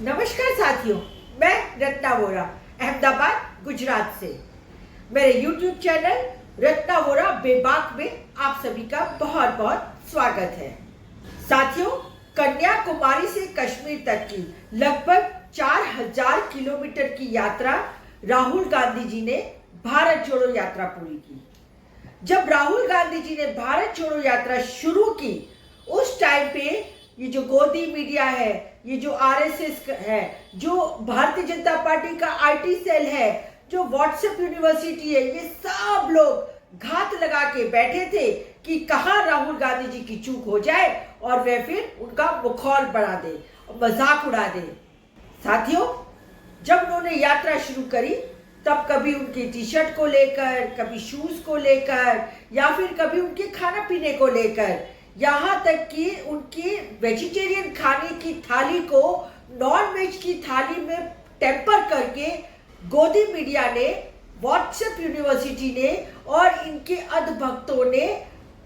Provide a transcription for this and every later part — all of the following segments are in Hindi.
नमस्कार साथियों, मैं रत्ना वोरा अहमदाबाद गुजरात से। मेरे YouTube चैनल रत्ना वोरा बेबाक में आप सभी का बहुत बहुत स्वागत है। साथियों, कन्याकुमारी से कश्मीर तक की लगभग 4000 किलोमीटर की यात्रा राहुल गांधी जी ने भारत जोड़ो यात्रा पूरी की। जब राहुल गांधी जी ने भारत जोड़ो यात्रा शुरू की, उस टाइम पे ये जो गोदी मीडिया है, ये जो आरएसएस है, जो भारतीय जनता पार्टी का आईटी सेल है, जो व्हाट्सएप यूनिवर्सिटी है, ये सब लोग घात लगा के बैठे थे कि कहां राहुल गांधी जी की चूक हो जाए और वे फिर उनका मुखौल बढ़ा दे, मजाक उड़ा दे। साथियों, जब उन्होंने यात्रा शुरू करी तब कभी उनकी टी शर्ट को लेकर, कभी शूज को लेकर, या फिर कभी उनके खाना पीने को लेकर, यहाँ तक कि उनकी वेजिटेरियन खाने की थाली को नॉन वेज की थाली में टेम्पर करके गोदी मीडिया ने, व्हाट्सएप यूनिवर्सिटी ने और इनके अधभक्तों ने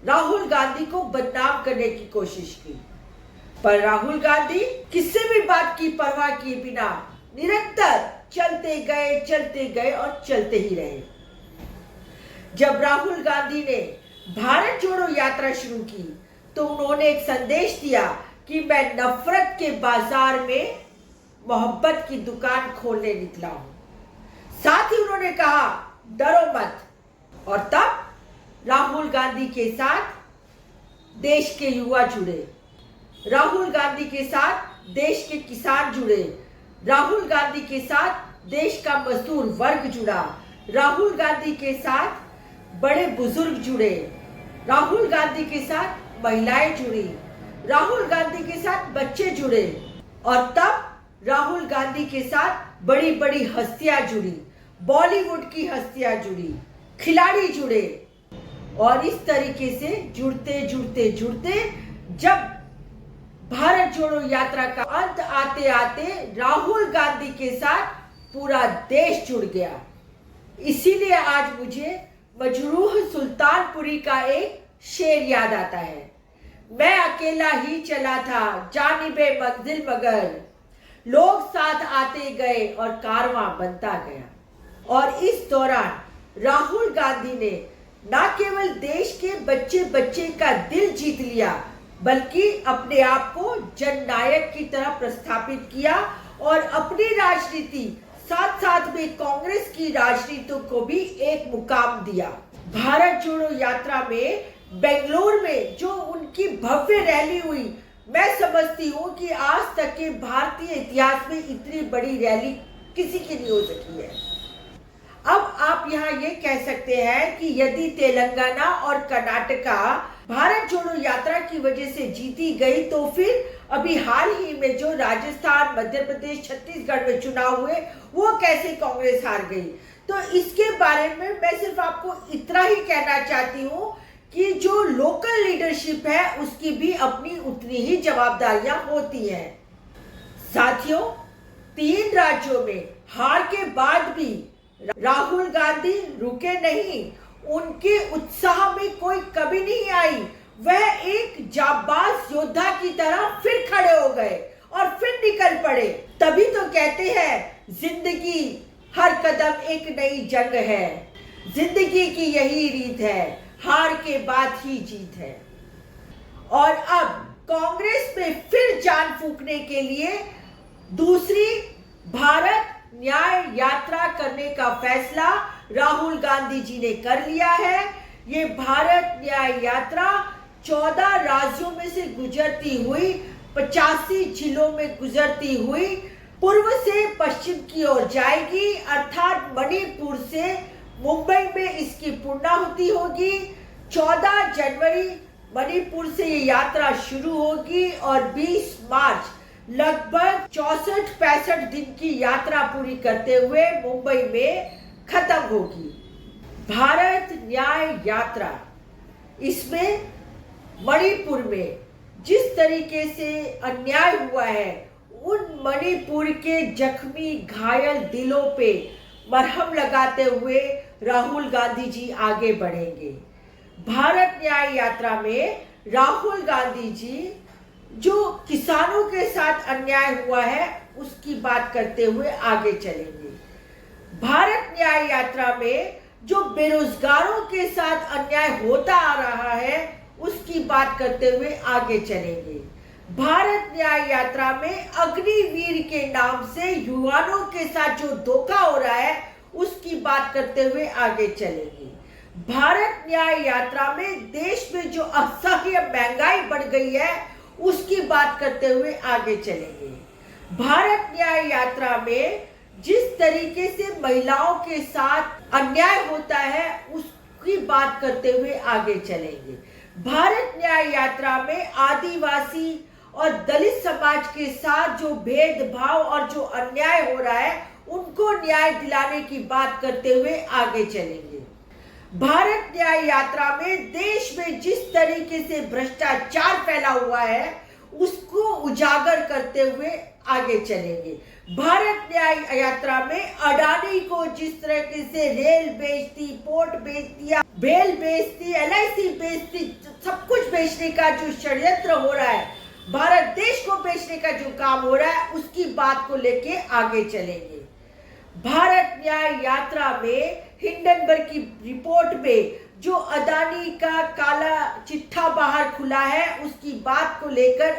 राहुल गांधी को बदनाम करने की कोशिश की। पर राहुल गांधी किसी भी बात की परवाह किए बिना निरंतर चलते गए और चलते ही रहे। जब राहुल गांधी ने भारत जोड़ो यात्रा शुरू की तो उन्होंने एक संदेश दिया कि मैं नफरत के बाजार में मोहब्बत की दुकान खोलने निकला हूं। साथ ही उन्होंने कहा, डरो मत। और तब राहुल गांधी के साथ देश के युवा जुड़े, राहुल गांधी के साथ देश के किसान जुड़े, राहुल गांधी के साथ देश का मजदूर वर्ग जुड़ा, राहुल गांधी के साथ बड़े बुजुर्ग जुड़े, राहुल गांधी के साथ महिलाएं जुड़ी, राहुल गांधी के साथ बच्चे जुड़े, और तब राहुल गांधी के साथ बड़ी बड़ी हस्तियां जुड़ी, बॉलीवुड की हस्तियां जुड़ी, खिलाड़ी जुड़े। और इस तरीके से जुड़ते जब भारत जोड़ो यात्रा का अंत आते आते राहुल गांधी के साथ पूरा देश जुड़ गया। इसीलिए आज मुझे मजरूह सुल्तानपुरी का एक शेर याद आता है। मैं अकेला ही चला था जानिबे मंजिल मगर, लोग साथ आते गए और कारवां बनता गया। और इस दौरान राहुल गांधी ने न केवल देश के बच्चे का दिल जीत लिया, बल्कि अपने आप को जननायक की तरह प्रस्थापित किया और अपनी राजनीति साथ में कांग्रेस की राजनीति को भी एक मुकाम दिया। भारत जोड़ो यात्रा में बेंगलुरु में जो उनकी भव्य रैली हुई, मैं समझती हूँ कि आज तक के भारतीय इतिहास में इतनी बड़ी रैली किसी की नहीं हो सकी है। अब आप यहाँ ये कह सकते हैं कि यदि तेलंगाना और कर्नाटका भारत जोड़ो यात्रा की वजह से जीती गई, तो फिर अभी हाल ही में जो राजस्थान, मध्य प्रदेश, छत्तीसगढ़ में चुनाव हुए, वो कैसे कांग्रेस हार गई। तो इसके बारे में मैं सिर्फ आपको इतना ही कहना चाहती हूँ कि जो लोकल लीडरशिप है उसकी भी अपनी उतनी ही जवाबदारियां होती हैं। साथियों, 3 राज्यों में हार के बाद भी राहुल गांधी रुके नहीं, उनके उत्साह में कोई कमी नहीं आई। वह एक जाबाज योद्धा की तरह फिर खड़े हो गए और फिर निकल पड़े। तभी तो कहते हैं, जिंदगी हर कदम एक नई जंग है। जिंदगी की यही रीत है, हार के बाद ही जीत है। और अब कांग्रेस में फिर जान फूंकने के लिए दूसरी भारत न्याय यात्रा करने का फैसला राहुल गांधी जी ने कर लिया है। ये भारत न्याय यात्रा 14 राज्यों में से गुजरती हुई, 85 जिलों में गुजरती हुई पूर्व से पश्चिम की ओर जाएगी, अर्थात मणिपुर से मुंबई में इसकी पूर्णाहुति होगी। 14 जनवरी मणिपुर से ये यात्रा शुरू होगी और 20 मार्च लगभग 64-65 दिन की यात्रा पूरी करते हुए मुंबई में खत्म होगी। भारत न्याय यात्रा, इसमें मणिपुर में जिस तरीके से अन्याय हुआ है, उन मणिपुर के जख्मी घायल दिलों पे मरहम लगाते हुए राहुल गांधी जी आगे बढ़ेंगे। भारत न्याय यात्रा में राहुल गांधी जी जो किसानों के साथ अन्याय हुआ है उसकी बात करते हुए आगे चलेंगे। भारत न्याय यात्रा में जो बेरोजगारों के साथ अन्याय होता आ रहा है उसकी बात करते हुए आगे चलेंगे। भारत न्याय यात्रा में अग्निवीर के नाम से युवाओं के साथ जो धोखा हो रहा है उसकी बात करते हुए आगे चलेंगे। भारत न्याय यात्रा में देश में जो असह्य महंगाई बढ़ गई है उसकी बात करते हुए आगे चलेंगे। भारत न्याय यात्रा में जिस तरीके से महिलाओं के साथ अन्याय होता है उसकी बात करते हुए आगे चलेंगे। भारत न्याय यात्रा में आदिवासी और दलित समाज के साथ जो भेदभाव और जो अन्याय हो रहा है उनको न्याय दिलाने की बात करते हुए आगे चलेंगे। भारत न्याय यात्रा में देश में जिस तरीके से भ्रष्टाचार फैला हुआ है उसको उजागर करते हुए आगे चलेंगे। भारत न्याय यात्रा में अडानी को जिस तरीके से रेल बेचती, पोर्ट बेच दिया, बेल बेचती, LIC बेचती, सब कुछ बेचने का जो षड्यंत्र हो रहा है, भारत देश को बेचने का जो काम हो रहा है उसकी बात को लेके आगे चलेंगे। भारत न्याय यात्रा में हिंडनबर्ग की रिपोर्ट में जो अदानी का काला चिट्ठा बाहर खुला है उसकी बात को लेकर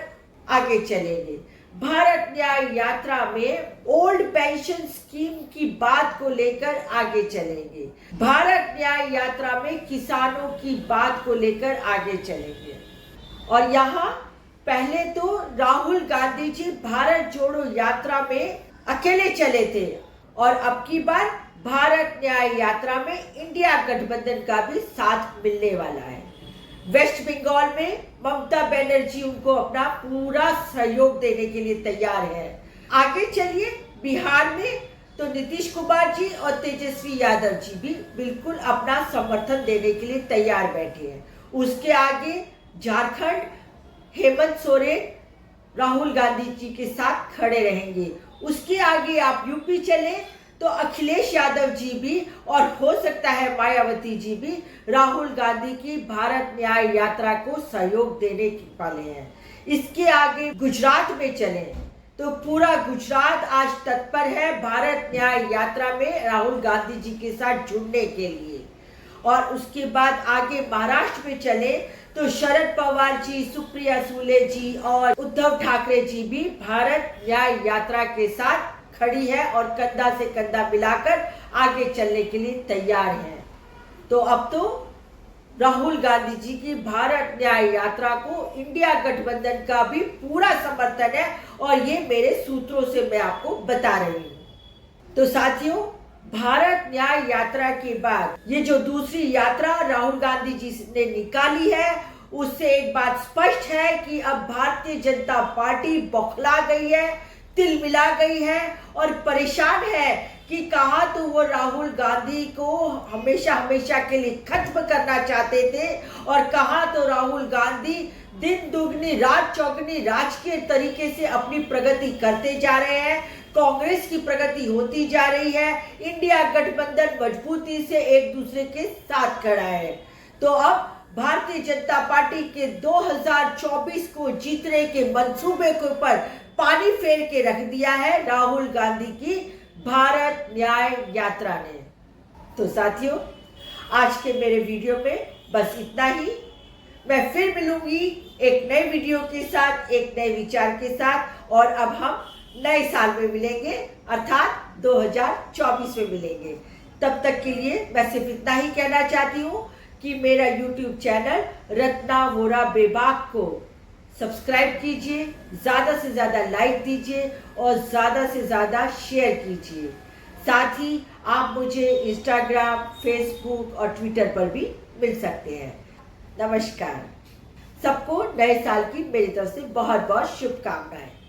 आगे चलेंगे। भारत न्याय यात्रा में ओल्ड पेंशन स्कीम की बात को लेकर आगे चलेंगे। भारत न्याय यात्रा में किसानों की बात को लेकर आगे चलेंगे। और यहाँ पहले तो राहुल गांधी जी भारत जोड़ो यात्रा में अकेले चले थे और अब की बार भारत न्याय यात्रा में इंडिया गठबंधन का भी साथ मिलने वाला है। वेस्ट बंगाल में ममता बनर्जी उनको अपना पूरा सहयोग देने के लिए तैयार है। आगे चलिए बिहार में तो नीतीश कुमार जी और तेजस्वी यादव जी भी बिल्कुल अपना समर्थन देने के लिए तैयार बैठे हैं। उसके आगे झारखंड हेमंत सोरेन राहुल गांधी जी के साथ खड़े रहेंगे। उसके आगे आप यूपी चले तो अखिलेश यादव जी भी और हो सकता है मायावती जी भी राहुल गांधी की भारत न्याय यात्रा को सहयोग देने वाले हैं। इसके आगे गुजरात में चले तो पूरा गुजरात आज तत्पर है भारत न्याय यात्रा में राहुल गांधी जी के साथ जुड़ने के लिए। और उसके बाद आगे महाराष्ट्र में चले तो शरद पवार जी, सुप्रिया सुले जी और उद्धव ठाकरे जी भी भारत न्याय यात्रा के साथ खड़ी है और कंधा से कंधा मिलाकर आगे चलने के लिए तैयार है। तो अब तो राहुल गांधी जी की भारत न्याय यात्रा को इंडिया गठबंधन का भी पूरा समर्थन है और ये मेरे सूत्रों से मैं आपको बता रही हूँ। तो साथियों, भारत न्याय यात्रा के बाद ये जो दूसरी यात्रा राहुल गांधी जी ने निकाली है उससे एक बात स्पष्ट है कि अब भारतीय जनता पार्टी बौखला गई है, तिल मिला गई है और परेशान है कि कहा तो वो राहुल गांधी को हमेशा हमेशा के लिए खत्म करना चाहते थे और कहा तो राहुल गांधी दिन दुगनी रात चौगनी राजकीय तरीके से अपनी प्रगति करते जा रहे हैं। कांग्रेस की प्रगति होती जा रही है। इंडिया गठबंधन मजबूती से एक दूसरे के साथ खड़ा है। तो अब भारतीय जनता पार्टी के 2024 को जीतने के मंसूबे के ऊपर पानी फेर के रख दिया है राहुल गांधी की भारत न्याय यात्रा ने। तो साथियों, आज के मेरे वीडियो में बस इतना ही। मैं फिर मिलूंगी एक नए वीडियो के साथ, एक नए विचार के साथ और अब हम नए साल में मिलेंगे अर्थात 2024 में मिलेंगे। तब तक के लिए मैं सिर्फ इतना ही कहना चाहती हूँ कि मेरा YouTube चैनल रत्ना वोरा बेबाक को सब्सक्राइब कीजिए, ज़्यादा से ज़्यादा लाइक दीजिए और ज़्यादा से ज़्यादा शेयर कीजिए। साथ ही आप मुझे इंस्टाग्राम, फेसबुक और ट्विटर पर भी मिल सकते हैं। नमस्कार। सबको नए साल की मेरी तरफ से बहुत बहुत शुभकामनाएं।